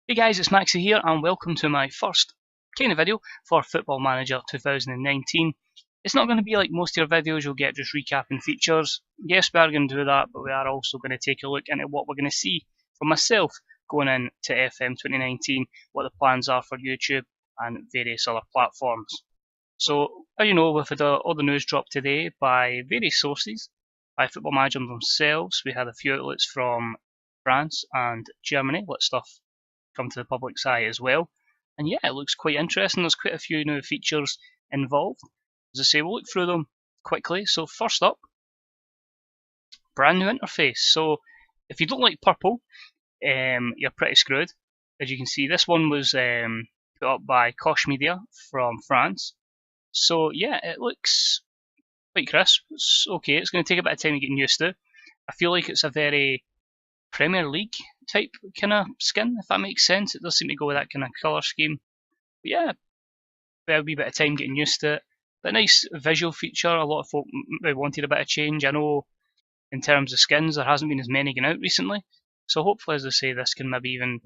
Hey guys, it's Maxie here and welcome to my first kind of video for Football Manager 2019. It's not going to be like most of your videos, you'll get just recapping features. Yes, we are going to do that, but we are also going to take a look into what we're going to see from myself going into FM 2019, what the plans are for YouTube and various other platforms. So, as you know, we've had all the news dropped today by various sources, by Football Manager themselves. We had a few outlets from France and Germany, let stuff come to the public's eye as well. And yeah, it looks quite interesting. There's quite a few new features involved. As I say, we'll look through them quickly. So first up, brand new interface. So if you don't like purple, you're pretty screwed. As you can see, this one was put up by Koch Media from France. So yeah, it looks quite crisp. It's okay. It's going to take a bit of time to get used to. I feel like it's a very Premier League type kind of skin, if that makes sense. It does seem to go with that kind of colour scheme. But yeah, a wee bit of time getting used to it. But a nice visual feature. A lot of folk wanted a bit of change. I know in terms of skins, there hasn't been as many going out recently. So hopefully, as I say, this can maybe even,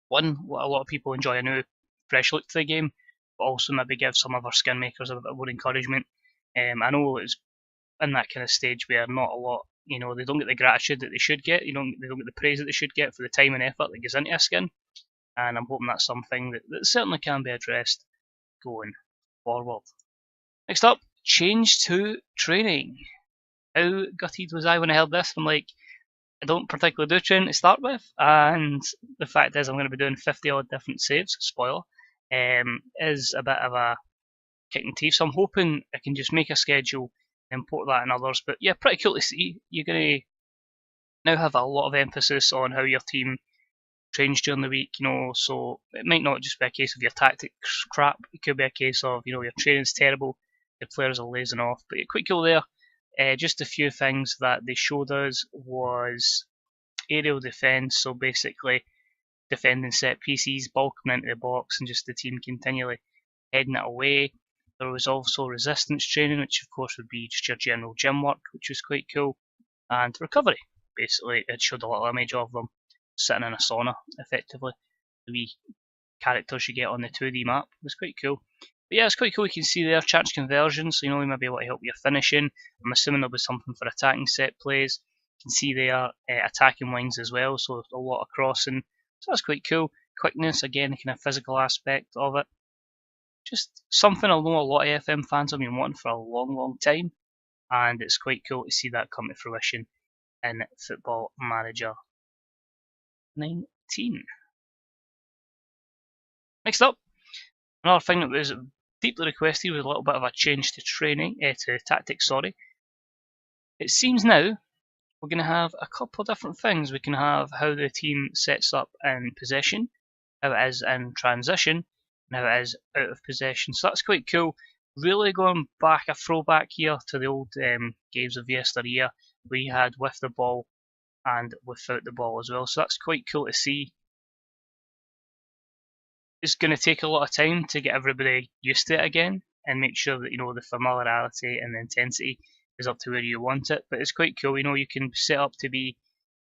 one, let a lot of people enjoy a new, fresh look to the game, but also maybe give some other skin makers a bit more encouragement. I know it's in that kind of stage where not a lot, they don't get the gratitude that they should get. They don't get the praise that they should get for the time and effort that goes into a skin. And I'm hoping that's something that certainly can be addressed going forward. Next up, change to training. How gutted was I when I heard this? I'm like, I don't particularly do training to start with, and the fact is I'm going to be doing 50 odd different saves, spoiler, is a bit of a kick in the teeth. So I'm hoping I can just make a schedule, import that in others. But yeah, pretty cool to see. You're going to now have a lot of emphasis on how your team trains during the week, so it might not just be a case of your tactics crap. It could be a case of, your training's terrible, your players are lazing off. But quite cool there. Just a few things that they showed us was aerial defence, so basically defending set pieces, ball coming into the box and just the team continually heading it away. There was also resistance training, which of course would be just your general gym work, which was quite cool. And recovery, basically it showed a little image of them sitting in a sauna, effectively. The wee characters you get on the 2D map was quite cool. But yeah, it's quite cool. You can see there chance conversions, so you may be able to help your finishing. I'm assuming there'll be something for attacking set plays. You can see there attacking lines as well, so a lot of crossing. So that's quite cool. Quickness, again, the kind of physical aspect of it. Just something I know a lot of FM fans have been wanting for a long, long time, and it's quite cool to see that come to fruition in Football Manager 19. Next up, another thing that was deeply requested was a little bit of a change to training, to tactics, sorry. It seems now we're going to have a couple of different things. We can have how the team sets up in possession, how it is in transition, and how it is out of possession. So that's quite cool. Really going back, a throwback here to the old games of yesteryear. We had with the ball and without the ball as well. So that's quite cool to see. It's going to take a lot of time to get everybody used to it again and make sure that the familiarity and the intensity is up to where you want it. But it's quite cool. You can set up to be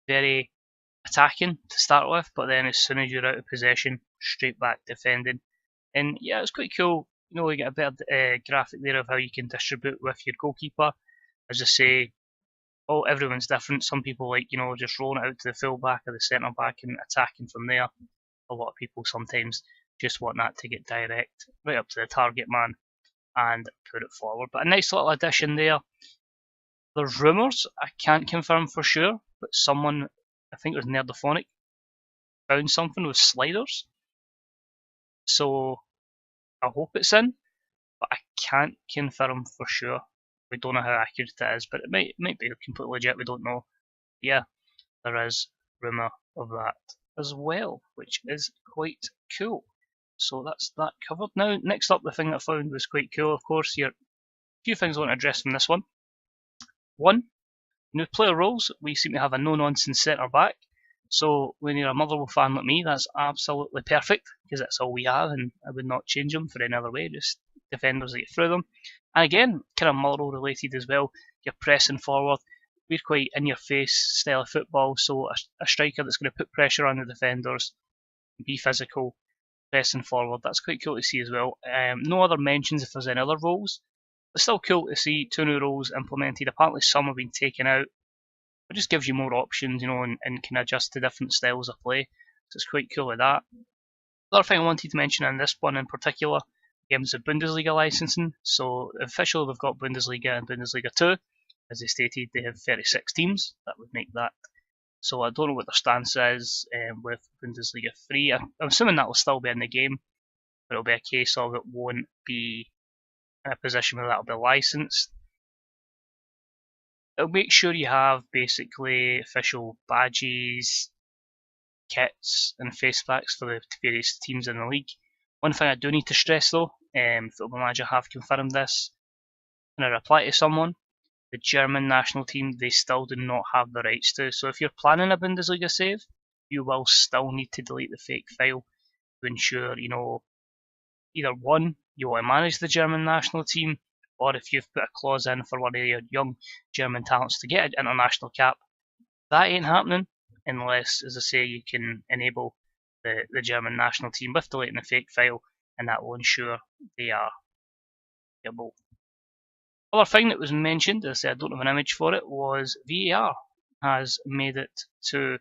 very attacking to start with, but then as soon as you're out of possession, straight back defending. And yeah, it's quite cool. You get a better graphic there of how you can distribute with your goalkeeper. As I say, everyone's different. Some people like just rolling it out to the full back or the centre back and attacking from there. A lot of people sometimes just want that to get direct right up to the target man and put it forward. But a nice little addition there. There's rumours, I can't confirm for sure, but someone, I think it was Nerdophonic, found something with sliders. So I hope it's in, but I can't confirm for sure. We don't know how accurate it is, but it might be completely legit, we don't know. Yeah, there is rumour of that as well, which is quite cool. So that's that covered. Now, next up, the thing that I found was quite cool, of course, here, a few things I want to address from this one. One, new player roles, we seem to have a no-nonsense centre back. So when you're a Motherwell fan like me, that's absolutely perfect, because that's all we have, and I would not change them for any other way, just defenders that get through them. And again, kind of Motherwell related as well, you're pressing forward. We're quite in-your-face style of football, so a striker that's going to put pressure on the defenders be physical, pressing forward. That's quite cool to see as well. No other mentions if there's any other roles. It's still cool to see 2 new roles implemented. Apparently some have been taken out. It just gives you more options, and can adjust to different styles of play. So it's quite cool with that. The other thing I wanted to mention in this one in particular, was the Bundesliga licensing. So officially they've got Bundesliga and Bundesliga 2. As they stated, they have 36 teams. That would make that. So I don't know what their stance is with Bundesliga 3. I'm assuming that will still be in the game, but it'll be a case of it won't be in a position where that'll be licensed. It'll make sure you have basically official badges, kits, and face packs for the various teams in the league. One thing I do need to stress though, Football Manager have confirmed this in a reply to someone, the German national team, they still do not have the rights to. So if you're planning a Bundesliga save, you will still need to delete the fake file to ensure, either one, you want to manage the German national team, or if you've put a clause in for one of your young German talents to get an international cap, that ain't happening unless, as I say, you can enable the German national team with deleting the fake file, and that will ensure they are playable. Other thing that was mentioned, as I said, I don't have an image for it, was V.A.R. has made it to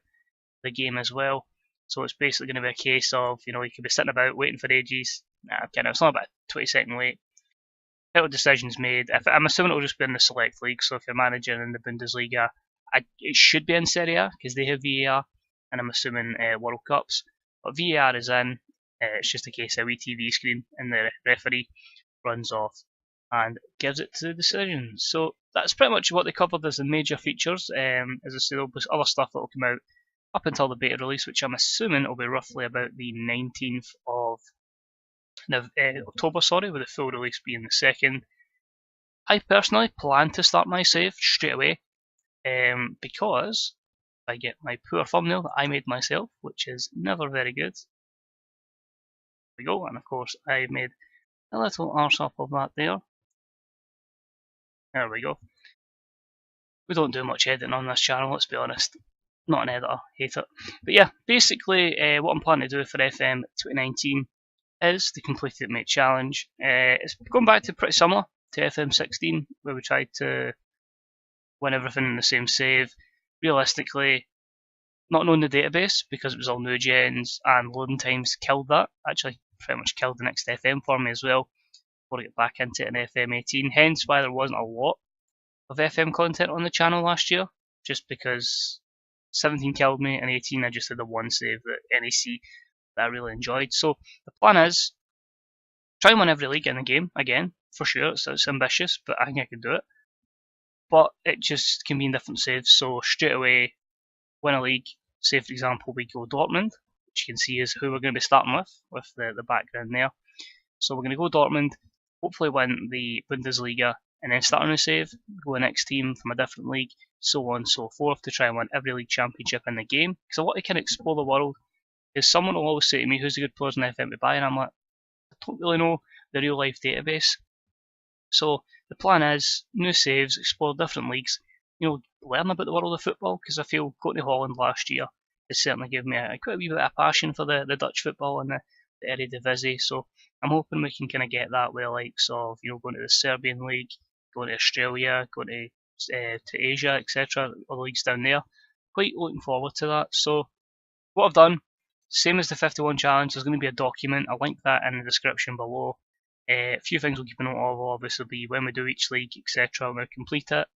the game as well. So it's basically going to be a case of, you could be sitting about waiting for ages. It's not about a 20-second wait. Little decisions made. I'm assuming it'll just be in the select league, so if you're managing in the Bundesliga, it should be in Serie A because they have V.A.R. and I'm assuming World Cups. But V.A.R. is in. It's just a case of a wee TV screen, and the referee runs off and gives it to the decision. So that's pretty much what they covered as the major features. As I said, there'll be other stuff that will come out up until the beta release, which I'm assuming will be roughly about the 19th of October, with the full release being the 2nd. I personally plan to start my save straight away, because I get my poor thumbnail that I made myself, which is never very good. There we go, and of course I made a little arse up of that there. There we go. We don't do much editing on this channel, let's be honest. Not an editor, hate it. But yeah, basically what I'm planning to do for FM19 is the Completed Mate Challenge. It's going back to pretty similar to FM16, where we tried to win everything in the same save. Realistically, not knowing the database, because it was all new gens and loading times killed that. Actually, pretty much killed the next FM for me as well, before I get back into it in FM18. Hence why there wasn't a lot of FM content on the channel last year, just because 17 killed me and 18 I just did the one save at NEC that I really enjoyed. So the plan is try and win every league in the game again, for sure. It's ambitious, but I think I can do it. But it just can be in different saves. So straight away, win a league. Say for example we go Dortmund, which you can see is who we're going to be starting with the background there. So we're going to go Dortmund, hopefully win the Bundesliga, and then start on a save, go the next team from a different league, so on and so forth, to try and win every league championship in the game. Because I want to kind of explore the world. Because someone will always say to me, who's the good players in FM to buy? And I'm like, I don't really know the real life database. So the plan is, new saves, explore different leagues, learn about the world of football, because I feel going to Holland last year has certainly given me quite a wee bit of passion for the Dutch football and the Eredivisie. So I'm hoping we can kind of get that with the likes of, going to the Serbian league, going to Australia, going to Asia, etc. All the leagues down there. Quite looking forward to that. So what I've done, same as the 51 challenge, there's going to be a document. I'll link that in the description below. A few things we'll keep a note of will obviously be when we do each league, etc. when we complete it.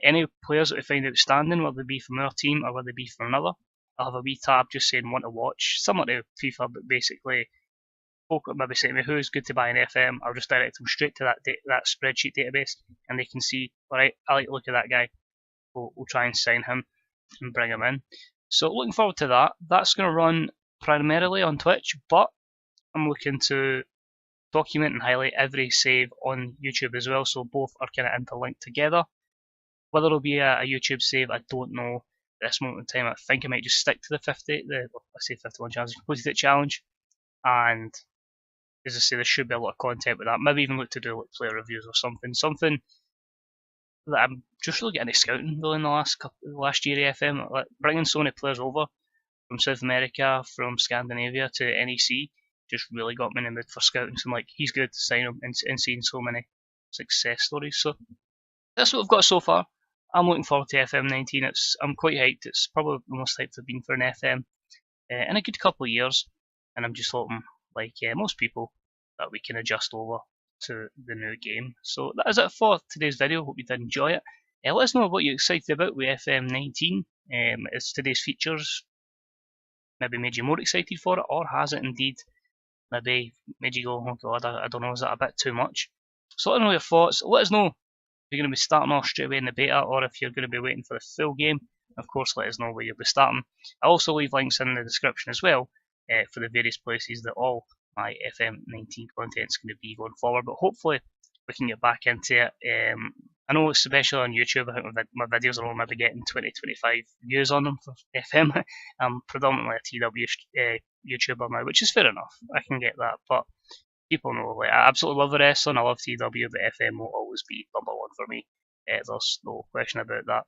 Any players that we find outstanding, whether they be from our team or whether they be from another, I'll have a wee tab just saying want to watch, similar to FIFA, but basically folk maybe say to me who's good to buy in FM, I'll just direct them straight to that spreadsheet database, and they can see, alright, I like the look of that guy, we'll try and sign him and bring him in. So looking forward to that. That's going to run primarily on Twitch, but I'm looking to document and highlight every save on YouTube as well, so both are kind of interlinked together. Whether it'll be a YouTube save, I don't know at this moment in time. I think I might just stick to the 51 challenge, completed it challenge, and as I say, there should be a lot of content with that. Maybe even look to do like player reviews or something that I'm just really getting into scouting really in the last year of FM. Like bringing so many players over from South America, from Scandinavia to NEC, just really got me in the mood for scouting. So I'm like, he's good to sign him, and seeing so many success stories. So that's what I've got so far. I'm looking forward to FM19. I'm quite hyped. It's probably the most hyped I've been for an FM in a good couple of years, and I'm just hoping, like most people, that we can adjust over to the new game. So that is it for today's video. Hope you did enjoy it. Let us know what you're excited about with FM19. Is today's features maybe made you more excited for it, or has it indeed maybe made you go, oh god, I don't know, is that a bit too much? So let us know your thoughts. Let us know if you're going to be starting off straight away in the beta, or if you're going to be waiting for the full game. Of course, let us know where you'll be starting. I'll also leave links in the description as well for the various places that all my FM19 content is going to be going forward. But hopefully we can get back into it. I know, especially on YouTube, I think my videos are only maybe getting 20-25 views on them for FM. I'm predominantly a TW YouTuber now, which is fair enough. I can get that, but people know, like, I absolutely love the wrestling. I love TW, but FM will always be number one for me. There's no question about that.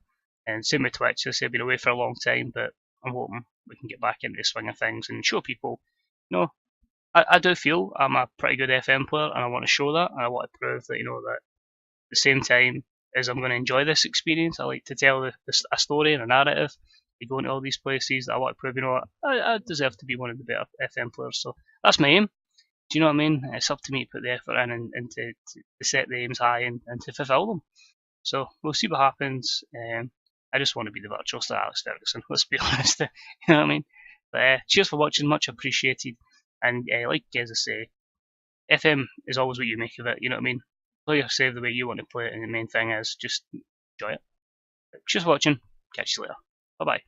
And same with Twitch. I've been away for a long time, but I'm hoping we can get back into the swing of things and show people, you know, I do feel I'm a pretty good FM player, and I want to show that, and I want to prove that, you know, that at the same time as I'm going to enjoy this experience, I like to tell a story and a narrative. I go into all these places. I want to prove, you know, I deserve to be one of the better FM players. So that's my aim. Do you know what I mean? It's up to me to put the effort in and to set the aims high and to fulfil them. So we'll see what happens. I just want to be the virtual star Alex Ferguson, let's be honest. You know what I mean? But cheers for watching, much appreciated. And like as I say, FM is always what you make of it, you know what I mean? Play your save the way you want to play it, and the main thing is just enjoy it. Cheers for watching, catch you later. Bye bye.